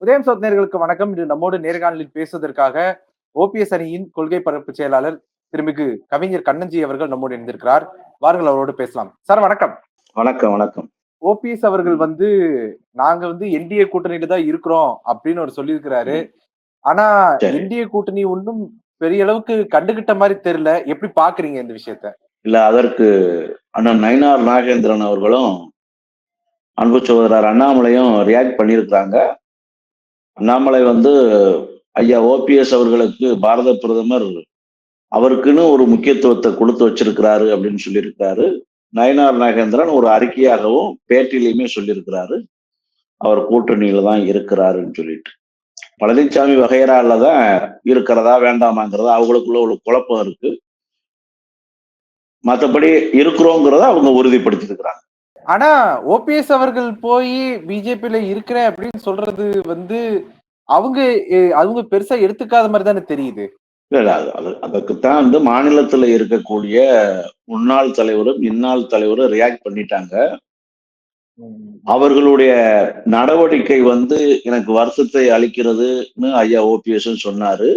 உதயம் சோத் நேயர்களுக்கு வணக்கம். இது நம்மோடு நேர்காணலில் பேசுவதற்காக ஓபிஎஸ் அணியின் கொள்கை பரப்பு செயலாளர் திருமிகு கவிஞர் கண்ணன்ஜி அவர்கள் நம்மோடு இணைந்திருக்கிறார். வாருங்கள் அவரோடு பேசலாம். சார் வணக்கம். வணக்கம் வணக்கம். ஓபிஎஸ் அவர்கள் நாங்க என்டிஏ கூட்டணியில தான் இருக்கிறோம் அப்படின்னு அவர் சொல்லியிருக்கிறாரு. ஆனா சரி. என்டிஏ கூட்டணி ஒண்ணும் பெரிய அளவுக்கு கண்டுகிட்ட மாதிரி தெரியல. எப்படி பாக்குறீங்க இந்த விஷயத்த? இல்ல அதற்கு அண்ணன் நயினார் நாகேந்திரன் அவர்களும் அன்பு சகோதரர் அண்ணாமலையும் ரியாக்ட் பண்ணியிருக்கிறாங்க. அண்ணாமலை ஐயா ஓபிஎஸ் அவர்களுக்கு பாரத பிரதமர் அவருக்குன்னு ஒரு முக்கியத்துவத்தை கொடுத்து வச்சிருக்கிறாரு அப்படின்னு சொல்லியிருக்கிறாரு. நயினார் நாகேந்திரன் ஒரு அறிக்கையாகவும் பேட்டியிலையுமே சொல்லியிருக்கிறாரு, அவர் கூட்டணியில தான் இருக்கிறாருன்னு சொல்லிட்டு. பழனிசாமி வகையறால தான் இருக்கிறதா வேண்டாமாங்கிறதா அவங்களுக்குள்ள ஒரு குழப்பம் இருக்கு. மற்றபடி இருக்கிறோங்கிறத அவங்க உறுதிப்படுத்திருக்கிறாங்க. ஆனா ஓபிஎஸ் அவர்கள் போய் பிஜேபியில இருக்கிறேன் அப்படின்னு சொல்றது அவங்க அவங்க பெருசா எடுத்துக்காத மாதிரி தானே தெரியுது. இல்ல அதுக்குத்தான் மாநிலத்துல இருக்கக்கூடிய முன்னாள் தலைவரும் இந்நாள் தலைவரும் ரியாக்ட் பண்ணிட்டாங்க. அவர்களுடைய நடவடிக்கை எனக்கு வருத்தத்தை அளிக்கிறதுன்னு ஐயா ஓபிஎஸ் சொன்னாரு.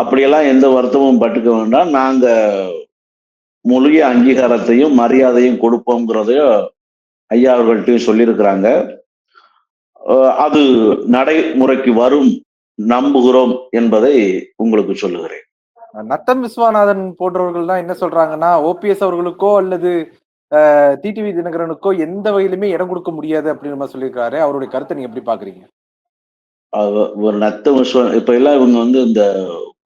அப்படியெல்லாம் எந்த வருத்தமும் பட்டுக்க வேண்டாம், நாங்க முழு அங்கீகாரத்தையும் மரியாதையும் கொடுப்போங்கிறதையும் ஐயா அவர்கள்ட்டையும் சொல்லியிருக்கிறாங்க. அது நடைமுறைக்கு வரும் நம்புகிறோம் என்பதை உங்களுக்கு சொல்லுகிறேன். நத்தம் விஸ்வநாதன் போன்றவர்கள் தான் என்ன சொல்றாங்கன்னா, ஓபிஎஸ் அவர்களுக்கோ அல்லது டிடிவி தினகரனுக்கோ எந்த வகையிலுமே இடம் கொடுக்க முடியாது அப்படின்னு நம்ம சொல்லியிருக்காரு. அவருடைய கருத்தை நீங்க எப்படி பாக்குறீங்க? ஒரு நத்தம் இப்ப எல்லாம் இவங்க இந்த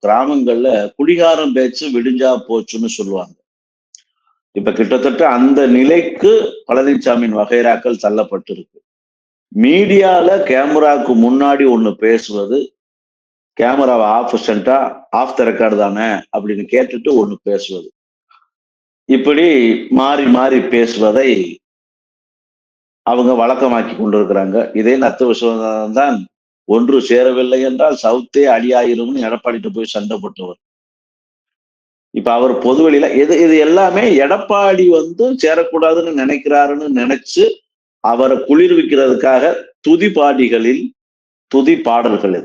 கிராமங்கள்ல குடிகாரம் பேச்சு விடிஞ்சா போச்சுன்னு சொல்லுவாங்க. இப்ப கிட்டத்தட்ட அந்த நிலைக்கு பழனிசாமியின் வகைராக்கள் தள்ளப்பட்டிருக்கு. மீடியால கேமராவுக்கு முன்னாடி ஒண்ணு பேசுவது, கேமராவை ஆஃப் சென்டா ஆஃப் த ரெக்கார்டு தானே அப்படின்னு கேட்டுட்டு ஒண்ணு பேசுவது, இப்படி மாறி மாறி பேசுவதை அவங்க வழக்கமாக்கி கொண்டிருக்கிறாங்க. இதே நத்த விஸ்வநாதன் தான் ஒன்று சேரவில்லை என்றால் சவுத்தே அழியாயிரும்னு எடப்பாடிட்டு போய் சண்டை போட்டவர். இப்ப அவர் பொதுவெளியில இது எல்லாமே எடப்பாடி சேரக்கூடாதுன்னு நினைக்கிறாருன்னு நினைச்சு அவரை குளிர்விக்கிறதுக்காக துதிபாடிகளில் துதி பாடல்கள்.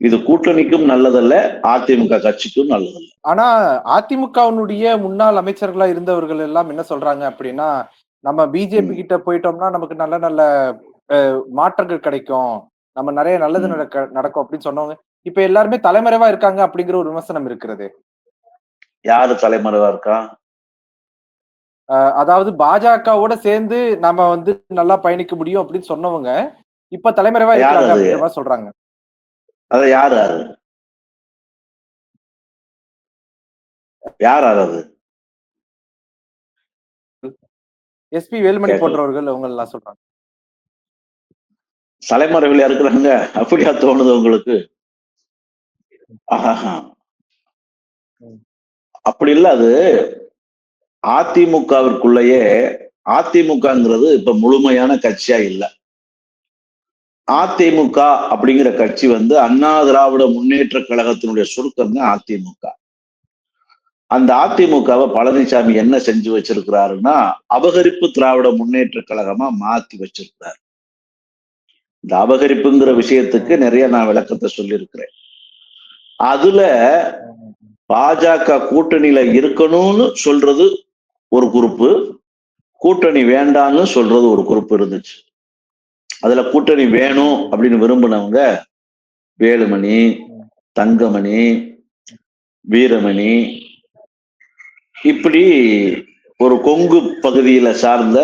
இது கூட்டணிக்கும் நல்லதல்ல, அதிமுக கட்சிக்கும் நல்லதல்ல. ஆனா அதிமுகவினுடைய முன்னாள் அமைச்சர்களா இருந்தவர்கள் எல்லாம் என்ன சொல்றாங்க அப்படின்னா, நம்ம பிஜேபி கிட்ட போயிட்டோம்னா நமக்கு நல்ல நல்ல மாற்றங்கள் கிடைக்கும், நம்ம நிறைய நல்லது நடக்கும் அப்படின்னு சொன்னவங்க இப்ப எல்லாருமே தலைமறைவா இருக்காங்க அப்படிங்கிற ஒரு விமர்சனம் இருக்கிறது. யாரு தலைமறைவா இருக்கா? அதாவது பாஜகவோட சேர்ந்து நம்ம நல்லா பயணிக்க முடியும் அப்படின்னு சொன்னவங்க இப்ப தலைமறைவா இருக்காங்க அப்படிங்கிற மாதிரி சொல்றாங்க. அத யாரு யார் அது? எஸ்பி வேலுமணி போன்றவர்கள் அவங்க எல்லாம் சொல்றாங்க. தலைமறைவில் இருக்கிறாங்க அப்படியா தோணுது உங்களுக்கு? அப்படி இல்ல. அது அதிமுகவிற்குள்ளேயே அதிமுகங்கிறது இப்ப முழுமையான கட்சியா இல்ல. அதிமுக அப்படிங்கிற கட்சி அண்ணா திராவிட முன்னேற்ற கழகத்தினுடைய சுருக்கம் தான் அதிமுக. அந்த அதிமுகவை பழனிசாமி என்ன செஞ்சு வச்சிருக்கிறாருன்னா, அபகரிப்பு திராவிட முன்னேற்ற கழகமா மாத்தி வச்சிருக்கிறார். இந்த அபகரிப்புங்கிற விஷயத்துக்கு நிறைய நான் விளக்கத்தை சொல்லியிருக்கிறேன். அதுல பாஜக கூட்டணியில இருக்கணும்னு சொல்றது ஒரு குரூப்பு, கூட்டணி வேண்டாம்னு சொல்றது ஒரு குரூப் இருந்துச்சு. அதுல கூட்டணி வேணும் அப்படின்னு விரும்பினவங்க வேலுமணி, தங்கமணி, வீரமணி, இப்படி ஒரு கொங்கு பகுதியில சார்ந்த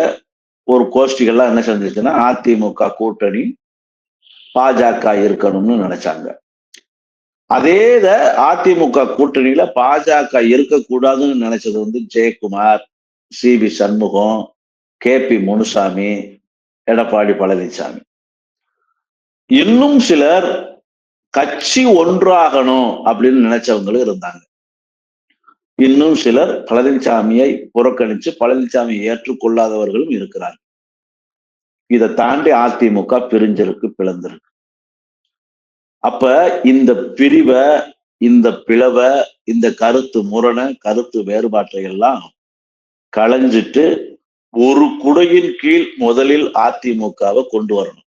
ஒரு கோஷ்டிகள்லாம் என்ன செஞ்சுச்சுன்னா, அதிமுக கூட்டணி பாஜக இருக்கணும்னு நினைச்சாங்க. அதேத அதிமுக கூட்டணியில பாஜக இருக்கக்கூடாதுன்னு நினைச்சது ஜெயக்குமார், சி.வி. சண்முகம், கே.பி. முனுசாமி, எடப்பாடி பழனிசாமி. இன்னும் சிலர் கட்சி ஒன்றாகணும் அப்படின்னு நினைச்சவங்களும் இருந்தாங்க. இன்னும் சிலர் பழனிசாமியை புறக்கணிச்சு பழனிசாமியை ஏற்றுக்கொள்ளாதவர்களும் இருக்கிறார்கள். இதை தாண்டி அதிமுக பிரிஞ்சிருக்கு, பிளந்திருக்கு. அப்ப இந்த பிரிவை, இந்த பிளவை, இந்த கருத்து முரண கருத்து வேறுபாட்டை எல்லாம் களைஞ்சிட்டு ஒரு குடையின் கீழ் முதலில் அதிமுகவை கொண்டு வரணும்.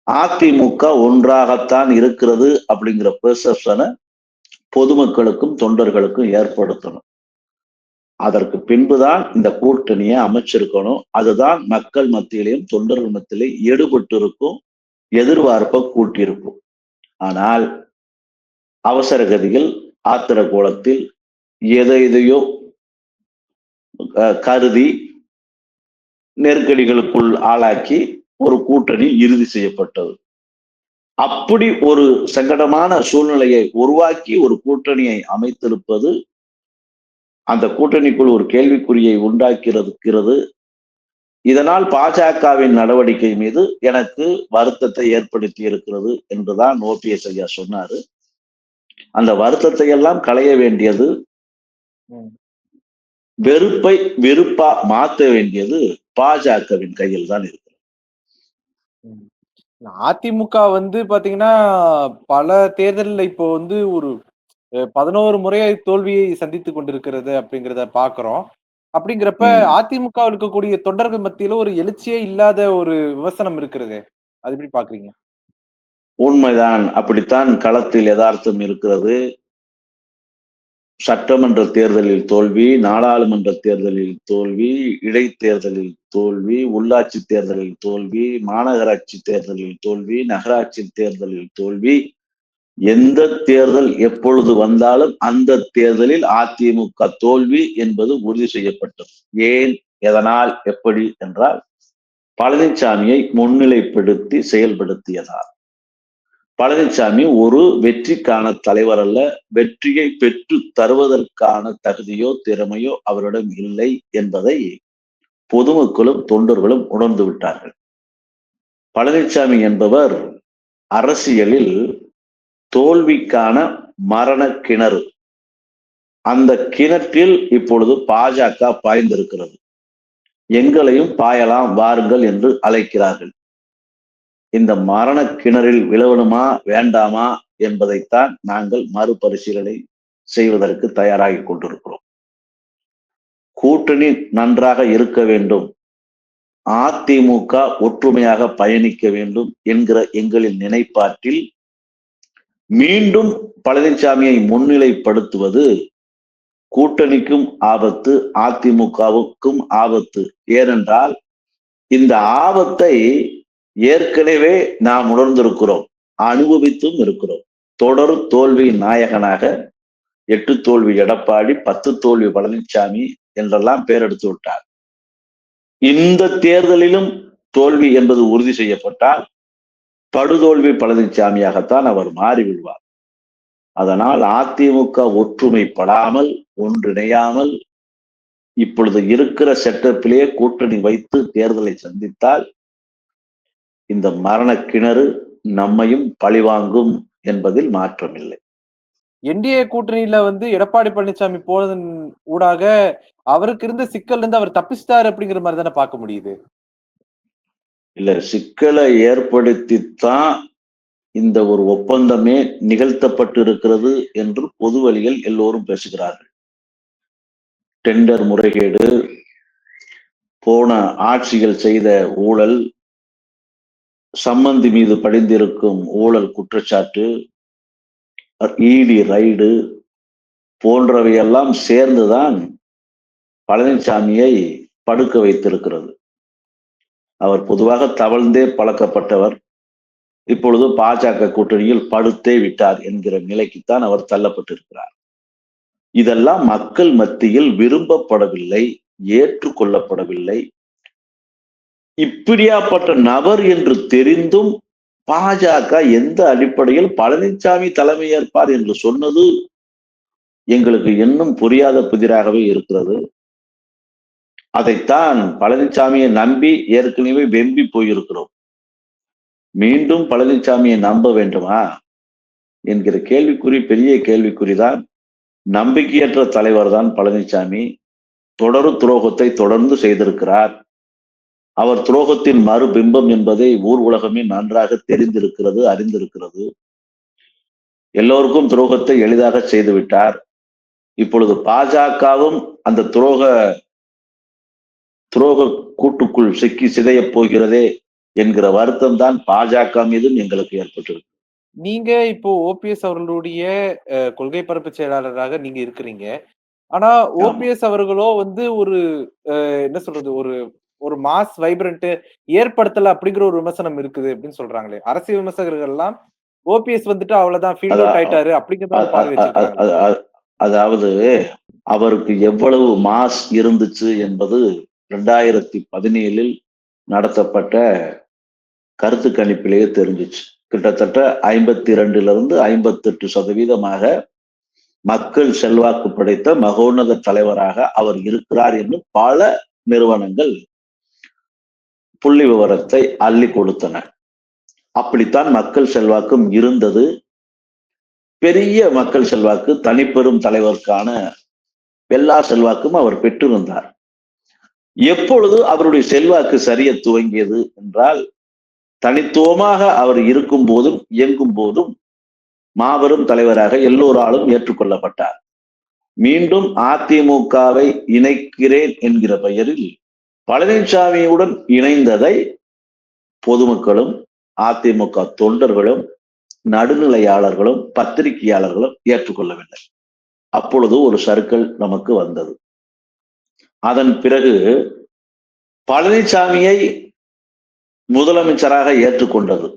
அதிமுக ஒன்றாகத்தான் இருக்கிறது அப்படிங்கிற பெர்செப்ஷனை பொதுமக்களுக்கும் தொண்டர்களுக்கும் ஏற்படுத்தணும். அதற்கு பின்புதான் இந்த கூட்டணியை அமைச்சிருக்கணும். அதுதான் மக்கள் மத்தியிலையும் தொண்டர்கள் மத்தியிலே எடுபட்டு இருக்கும், எதிர்பார்ப்பை கூட்டியிருக்கும். ஆனால் அவசர கதியில் ஆத்திர கோலத்தில் எதையோ கருதி நெருக்கடிகளுக்குள் ஆளாக்கி ஒரு கூட்டணி இறுதி செய்யப்பட்டது. அப்படி ஒரு சங்கடமான சூழ்நிலையை உருவாக்கி ஒரு கூட்டணியை அமைத்திருப்பது அந்த கூட்டணிக்குள் ஒரு கேள்விக்குறியை உண்டாக்கிறது. இதனால் பாஜகவின் நடவடிக்கை மீது எனக்கு வருத்தத்தை ஏற்படுத்தி இருக்கிறது என்றுதான் ஓபிஎஸ் ஐயா சொன்னாரு. அந்த வருத்தத்தை எல்லாம் களைய வேண்டியது, வெறுப்பை வெறுப்பா மாற்ற வேண்டியது பாஜகவின் கையில் தான் இருக்கு. அதிமுக வந்து பாத்தீங்கன்னா பல தேர்தல்ல இப்போ வந்து ஒரு 11 முறையை தோல்வியை சந்தித்துக் கொண்டிருக்கிறது அப்படிங்கிறத பாக்குறோம். அப்படிங்கிறப்ப அதிமுக இருக்கக்கூடிய தொண்டர்கள் மத்தியில ஒரு எழுச்சியே இல்லாத ஒரு விமர்சனம் இருக்கிறது. அது எப்படி பாக்குறீங்க? உண்மைதான், அப்படித்தான் களத்தில் யதார்த்தம் இருக்கிறது. சட்டமன்ற தேர்தலில் தோல்வி, நாடாளுமன்ற தேர்தலில் தோல்வி, இடைத்தேர்தலில் தோல்வி, உள்ளாட்சி தேர்தலில் தோல்வி, மாநகராட்சி தேர்தலில் தோல்வி, நகராட்சி தேர்தலில் தோல்வி. எந்த தேர்தல் எப்பொழுது வந்தாலும் அந்த தேர்தலில் அதிமுக தோல்வி என்பது உறுதி செய்யப்பட்டது. ஏன், எதனால், எப்படி என்றால் பழனிசாமியை முன்னிலைப்படுத்தி செயல்படுத்தியதால். பழனிசாமி ஒரு வெற்றிக்கான தலைவர் அல்ல, வெற்றியை பெற்று தருவதற்கான தகுதியோ திறமையோ அவரிடம் இல்லை என்பதை பொதுமக்களும் தொண்டர்களும் உணர்ந்து விட்டார்கள். பழனிசாமி என்பவர் அரசியலில் தோல்விக்கான மரண கிணறு. அந்த கிணற்றில் இப்பொழுது பாஜக பாய்ந்திருக்கிறது. எங்களையும் பாயலாம் வாருங்கள் என்று அழைக்கிறார்கள். இந்த மரண கிணறில் விழவணுமா வேண்டாமா என்பதைத்தான் நாங்கள் மறுபரிசீலனை செய்வதற்கு தயாராகி கொண்டிருக்கிறோம். கூட்டணி நன்றாக இருக்க வேண்டும், அதிமுக ஒற்றுமையாக பயணிக்க வேண்டும் என்கிற எங்களின் நினைப்பாட்டில் மீண்டும் பழனிசாமியை முன்னிலைப்படுத்துவது கூட்டணிக்கும் ஆபத்து, அதிமுகவுக்கும் ஆபத்து. ஏனென்றால் இந்த ஆபத்தை ஏற்கனவே நாம் உணர்ந்திருக்கிறோம், அனுபவித்தும் இருக்கிறோம். தொடர் தோல்வியின் நாயகனாக 8 தோல்வி எடப்பாடி, 10 தோல்வி பழனிசாமி என்றெல்லாம் பெயர் எடுத்து விட்டார். இந்த தேர்தலிலும் தோல்வி என்பது உறுதி செய்யப்பட்டால் படுதோல்வி பழனிசாமியாகத்தான் அவர் மாறிவிடுவார். அதனால் அதிமுக ஒற்றுமைப்படாமல், ஒன்றிணையாமல் இப்பொழுது இருக்கிற செட்டப்பிலே கூட்டணி வைத்து தேர்தலை சந்தித்தால் இந்த மரண கிணறு நம்மையும் பழிவாங்கும் என்பதில் மாற்றமில்லை. என்டிஏ கூட்டணியில வந்து எடப்பாடி பழனிசாமி போனதன் ஊடாக அவருக்கு இருந்த சிக்கல் இருந்து அவர் தப்பிச்சிட்டாரு அப்படிங்கிற மாதிரி தானே பார்க்க முடியுது. இல்ல, சிக்கலை ஏற்படுத்தித்தான் இந்த ஒரு ஒப்பந்தமே நிகழ்த்தப்பட்டு இருக்கிறது என்று பொது வழியில் எல்லோரும் பேசுகிறார்கள். டெண்டர் முறைகேடு, போன ஆட்சிகள் செய்த ஊழல், சம்பந்தி மீது படிந்திருக்கும் ஊழல் குற்றச்சாட்டு, இடி ரைடு போன்றவையெல்லாம் சேர்ந்துதான் பழனிசாமியை படுக்க வைத்திருக்கிறது. அவர் பொதுவாக தவழ்ந்தே பழக்கப்பட்டவர். இப்பொழுது பாஜக கூட்டணியில் படுத்தே விட்டார் என்கிற நிலைக்குத்தான் அவர் தள்ளப்பட்டிருக்கிறார். இதெல்லாம் மக்கள் மத்தியில் விரும்பப்படவில்லை, ஏற்றுக்கொள்ளப்படவில்லை. இப்படியாப்பட்ட நபர் என்று தெரிந்தும் பாஜக எந்த அடிப்படையில் பழனிசாமி தலைமை ஏற்பார் என்று சொன்னது எங்களுக்கு இன்னும் புரியாத புதிராகவே இருக்கிறது. அதைத்தான் பழனிசாமியை நம்பி ஏற்கனவே வெம்பி போயிருக்கிறோம். மீண்டும் பழனிசாமியை நம்ப வேண்டுமா என்கிற கேள்விக்குறி பெரிய கேள்விக்குறிதான். நம்பிக்கையற்ற தலைவர் தான் பழனிசாமி. தொடர் துரோகத்தை தொடர்ந்து செய்திருக்கிறார். அவர் துரோகத்தின் மறுபிம்பம் என்பதை ஊர் உலகமே நன்றாக தெரிந்திருக்கிறது, அறிந்திருக்கிறது. எல்லோருக்கும் துரோகத்தை எளிதாக செய்துவிட்டார். இப்பொழுது பாஜகவும் அந்த துரோக கூட்டுக்குள் சிக்கி சிதைய போகிறதே என்கிற வருத்தம் தான் பாஜக மீதும் எங்களுக்கு ஏற்பட்டிருக்கு. நீங்க இப்போ ஓபிஎஸ் அவர்களுடைய கொள்கை பரப்பு செயலாளராக நீங்க இருக்கிறீங்க. ஆனா ஆமா. ஓபிஎஸ் அவர்களோ வந்து ஒரு என்ன சொல்றது? ஒரு ஒரு மாஸ் வைப்ரன்ட் ஏற்படுத்தல அப்படிங்கிற ஒரு விமர்சனம் இருக்குது அப்படின்னு சொல்றாங்களே. அரசியல் விமர்சகர்கள்லாம் ஓபிஎஸ் வந்துட்டு அவ்வளவுதான் ஃபீல்ட் அதா அவுட் ஆயிட்டாரு அப்படிங்கிற அ மாரி அ பார்வை அ அ வச்சிருக்காங்களே. அ அ அதாவது அவருக்கு எவ்வளவு மாஸ் இருந்துச்சு என்பது 2017ல் நடத்தப்பட்ட கருத்து கணிப்பிலேயே தெரிஞ்சுச்சு. கிட்டத்தட்ட 52லிருந்து 58% மக்கள் செல்வாக்கு படைத்த மகோன்னத தலைவராக அவர் இருக்கிறார் என்று பல நிறுவனங்கள் புள்ளி விவரத்தை அள்ளி கொடுத்தன. அப்படித்தான் மக்கள் செல்வாக்கும் இருந்தது. பெரிய மக்கள் செல்வாக்கு, தனிப்பெரும் தலைவருக்கான எல்லா செல்வாக்கும் அவர் பெற்றிருந்தார். எப்பொழுது அவருடைய செல்வாக்கு சரிய துவங்கியது என்றால், தனித்துவமாக அவர் இருக்கும் போதும் இயங்கும் போதும் மாபெரும் தலைவராக எல்லோராலும் ஏற்றுக்கொள்ளப்பட்டார். மீண்டும் அதிமுகவை இணைக்கிறேன் என்கிற பெயரில் பழனிசாமியுடன் இணைந்ததை பொதுமக்களும், அதிமுக தொண்டர்களும், நடுநிலையாளர்களும், பத்திரிகையாளர்களும் ஏற்றுக்கொள்ளவில்லை. அப்பொழுது ஒரு சர்க்கிள் நமக்கு வந்தது. அதன் பிறகு பழனிசாமியை முதலமைச்சராக ஏற்றுக்கொண்டது.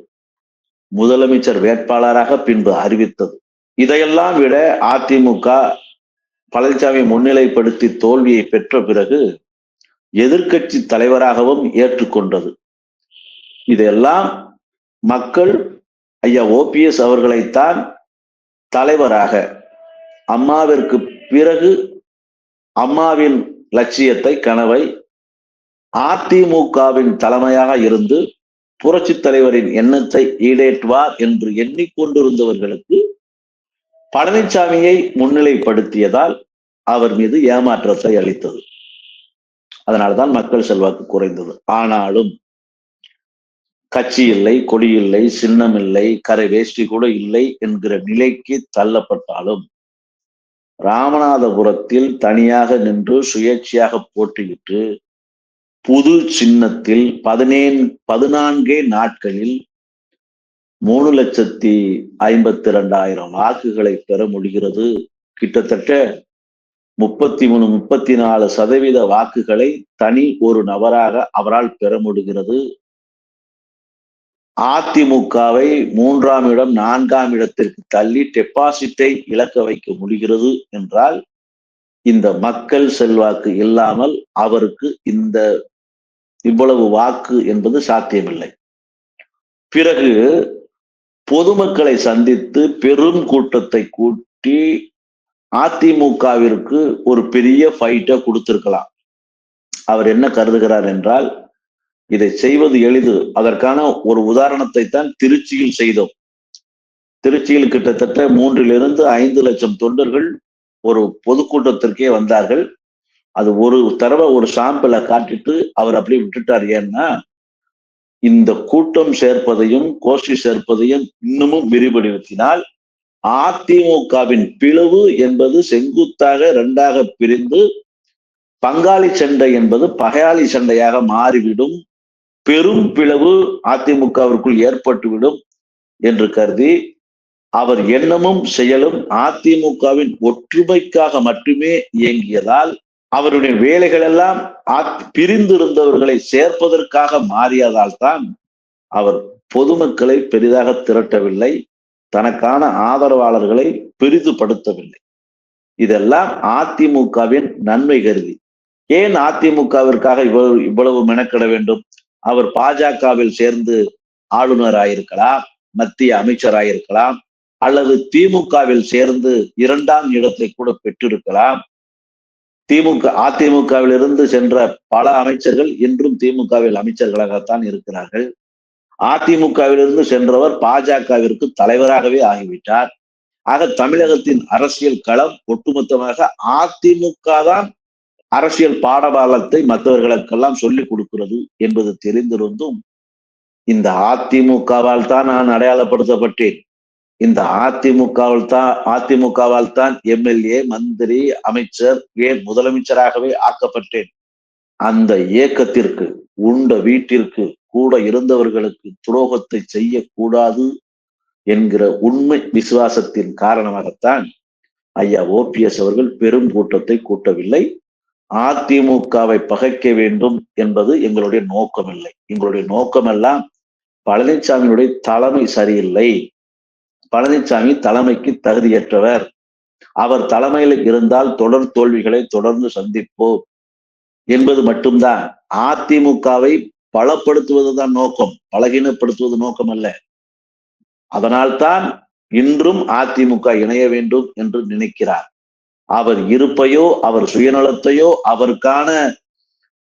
முதலமைச்சர் வேட்பாளராக பின்பு அறிவித்தது. இதையெல்லாம் விட அதிமுக பழனிசாமி முன்னிலைப்படுத்தி தோல்வியை பெற்ற பிறகு எதிர்க்கட்சி தலைவராகவும் ஏற்றுக்கொண்டது. இதெல்லாம் மக்கள் ஐயா ஓபிஎஸ் அவர்களைத்தான் தலைவராக, அம்மாவிற்கு பிறகு அம்மாவின் லட்சியத்தை, கனவை அதிமுகவின் தலைமையாக இருந்து புரட்சி தலைவரின் எண்ணத்தை ஈடேற்றுவார் என்று எண்ணிக்கொண்டிருந்தவர்களுக்கு பழனிசாமியை முன்னிலைப்படுத்தியதால் அவர் மீது ஏமாற்றத்தை அளித்தது. அதனால்தான் மக்கள் செல்வாக்கு குறைந்தது. ஆனாலும் கட்சி இல்லை, கொடி இல்லை, சின்னம் இல்லை, கரை வேஷ்டி கூட இல்லை என்கிற நிலைக்கு தள்ளப்பட்டாலும் ராமநாதபுரத்தில் தனியாக நின்று சுயேட்சையாக போட்டியிட்டு புது சின்னத்தில் 14 நாட்களில் 3,52,000 வாக்குகளை பெற முடிகிறது. கிட்டத்தட்ட 33, 34% வாக்குகளை தனி ஒரு நபராக அவரால் பெற முடிகிறது. அதிமுகவை 3ஆம் இடம், 4ஆம் இடத்திற்கு தள்ளி டெபாசிட்டை இழக்க வைக்க முடிகிறது என்றால் இந்த மக்கள் செல்வாக்கு இல்லாமல் அவருக்கு இவ்வளவு வாக்கு என்பது சாத்தியமில்லை. பிறகு பொதுமக்களை சந்தித்து பெரும் கூட்டத்தை கூட்டி அதிமுகவிற்கு ஒரு பெரிய ஃபைட்டை கொடுத்திருக்கலாம். அவர் என்ன கருதுகிறார் என்றால், இதை செய்வது எளிது. அதற்கான ஒரு உதாரணத்தை தான் திருச்சியில் செய்தோம். திருச்சியில் கிட்டத்தட்ட 3-5 லட்சம் தொண்டர்கள் ஒரு பொதுக்கூட்டத்திற்கே வந்தார்கள். அது ஒரு தடவை ஒரு சாம்பிளை காட்டிட்டு அவர் அப்படியே விட்டுட்டார். ஏன்னா இந்த கூட்டம் சேர்ப்பதையும் கோஷ்டி சேர்ப்பதையும் இன்னமும் விரிவுபடுத்தினால் அதிமுகவின் பிளவு என்பது செங்குத்தாக 2ஆக பிரிந்து பங்காளி சண்டை என்பது பகையாளி சண்டையாக மாறிவிடும், பெரும் பிளவு அதிமுகவிற்குள் ஏற்பட்டுவிடும் என்று கருதி அவர் எண்ணமும் செயலும் அதிமுகவின் ஒற்றுமைக்காக மட்டுமே இயங்கியதால் அவருடைய வேலைகள் எல்லாம் பிரிந்திருந்தவர்களை சேர்ப்பதற்காக மாறியதால் தான் அவர் பொதுமக்களை பெரிதாக திரட்டவில்லை, தனக்கான ஆதரவாளர்களை பெரிதுபடுத்தவில்லை. இதெல்லாம் அதிமுகவின் நன்மை கருதி. ஏன் அதிமுகவிற்காக இவ்வளவு மெனக்கிட வேண்டும்? அவர் பாஜகவில் சேர்ந்து ஆளுநராயிருக்கலாம், மத்திய அமைச்சராயிருக்கலாம், அல்லது திமுகவில் சேர்ந்து 2ஆம் இடத்தை கூட பெற்றிருக்கலாம். அதிமுகவில் இருந்து சென்ற பல அமைச்சர்கள் இன்றும் திமுகவில் அமைச்சர்களாகத்தான் இருக்கிறார்கள். அதிமுகவிலிருந்து சென்றவர் பாஜகவிற்கு தலைவராகவே ஆகிவிட்டார். ஆக தமிழகத்தின் அரசியல் களம் ஒட்டுமொத்தமாக அதிமுக தான் அரசியல் பாடபாலத்தை மற்றவர்களுக்கெல்லாம் சொல்லிக் கொடுக்கிறது என்பது தெரிந்திருந்தும் இந்த அதிமுகவால் தான் நான் அடையாளப்படுத்தப்பட்டேன், இந்த அதிமுகவால் தான் எம்எல்ஏ, மந்திரி, அமைச்சர், ஏன் முதலமைச்சராகவே ஆக்கப்பட்டேன். அந்த இயக்கத்திற்கு, உண்ட வீட்டிற்கு கூட இருந்தவர்களுக்கு துரோகத்தை செய்யக்கூடாது என்கிற உண்மை விசுவாசத்தின் காரணமாகத்தான் ஐயா ஓபிஎஸ் அவர்கள் பெரும் கூட்டத்தை கூட்டவில்லை. அதிமுகவை பகைக்க வேண்டும் என்பது எங்களுடைய நோக்கமில்லை. எங்களுடைய நோக்கமெல்லாம் பழனிசாமியுடைய தலைமை சரியில்லை, பழனிசாமி தலைமைக்கு தகுதியற்றவர், அவர் தலைமையில் இருந்தால் தொடர் தோல்விகளை தொடர்ந்து சந்திப்போம் என்பது மட்டும்தான். அதிமுகவை பலப்படுத்துவதுதான் நோக்கம், பலகீனப்படுத்துவது நோக்கம் அல்ல. அதனால்தான் இன்றும் அதிமுக இணைய வேண்டும் என்று நினைக்கிறார். அவர் இருப்பையோ அவர் சுயநலத்தையோ அவருக்கான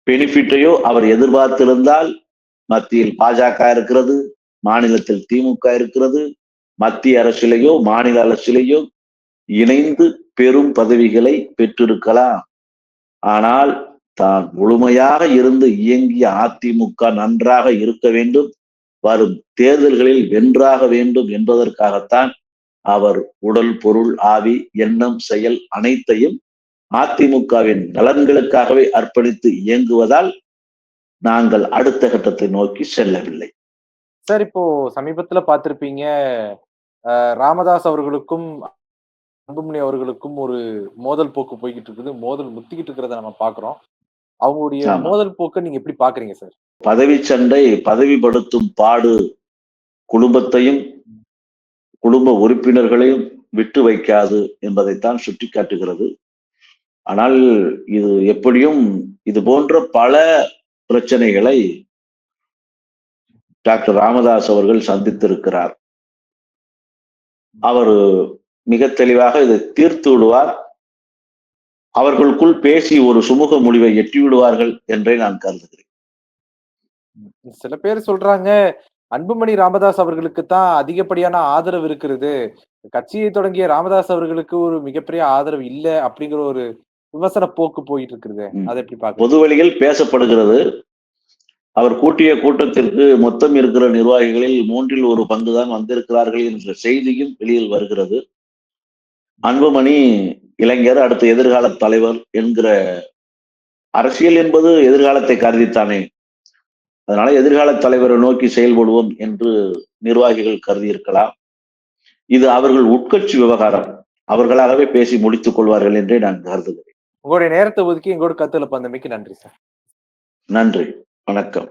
பெனிஃபிட்டையோ அவர் எதிர்பார்த்திருந்தால் மத்தியில் பாஜக இருக்கிறது, மாநிலத்தில் திமுக இருக்கிறது, மத்திய அரசிலேயோ மாநில அரசிலேயோ இணைந்து பெரும் பதவிகளை பெற்றிருக்கலாம். ஆனால் தான் முழுமையாக இருந்து இயங்கிய அதிமுக நன்றாக இருக்க வேண்டும், வரும் தேர்தல்களில் வென்றாக வேண்டும் என்பதற்காகத்தான் அவர் உடல், பொருள், ஆவி, எண்ணம், செயல் அனைத்தையும் அதிமுகவின் நலன்களுக்காகவே அர்ப்பணித்து இயங்குவதால் நாங்கள் அடுத்த கட்டத்தை நோக்கி செல்லவில்லை. சார், இப்போ சமீபத்துல பார்த்திருப்பீங்க, ராமதாஸ் அவர்களுக்கும் அன்புமணி அவர்களுக்கும் ஒரு மோதல் போக்கு போய்கிட்டு இருக்குது. மோதல் முத்திக்கிட்டு இருக்கிறத நம்ம பார்க்கிறோம். அவங்களுடைய ஆமா. மோதல் போக்க நீங்க எப்படி பார்க்குறீங்க சார்? பதவி சண்டை பதவிப்படுத்தும் பாடு குடும்பத்தையும் குடும்ப உறுப்பினர்களையும் விட்டு வைக்காது என்பதைத்தான் சுட்டிக்காட்டுகிறது. ஆனால் இது எப்படியும் இது போன்ற பல பிரச்சனைகளை டாக்டர் ராமதாஸ் அவர்கள் சந்தித்திருக்கிறார். அவர் மிக தெளிவாக இதை தீர்த்து விடுவார், அவர்களுக்குள் பேசி ஒரு சுமூக முடிவை எட்டி விடுவார்கள் என்றே நான் கருதுகிறேன். சில பேர் சொல்றாங்க, அன்புமணி ராமதாஸ் அவர்களுக்கு தான் அதிகப்படியான ஆதரவு இருக்கிறது. கட்சியை தொடங்கிய ராமதாஸ் அவர்களுக்கு ஒரு மிகப்பெரிய ஆதரவு இல்ல அப்படிங்கிற ஒரு விமர்சன போக்கு போயிட்டு இருக்குது. அதை எப்படி பார்க்க? பொது வழியில் பேசப்படுகிறது. அவர் கூட்டிய கூட்டத்திற்கு மொத்தம் இருக்கிற நிர்வாகிகளில் 1/3 பங்குதான் வந்திருக்கிறார்கள் என்ற செய்தியும் வெளியில் வருகிறது. அன்புமணி இளைஞர், அடுத்த எதிர்கால தலைவர் என்கிற அரசியல் என்பது எதிர்காலத்தை கருதித்தானே. அதனால எதிர்கால தலைவரை நோக்கி செயல்படுவோம் என்று நிர்வாகிகள் கருதி இருக்கலாம். இது அவர்கள் உட்கட்சி விவகாரம், அவர்களாகவே பேசி முடித்துக் கொள்வார்கள் என்றே நான் கருதுகிறேன். உங்களுடைய நேரத்தை ஒதுக்கி எங்களோட கருத்துல பந்தமைக்கு நன்றி சார். நன்றி, வணக்கம்.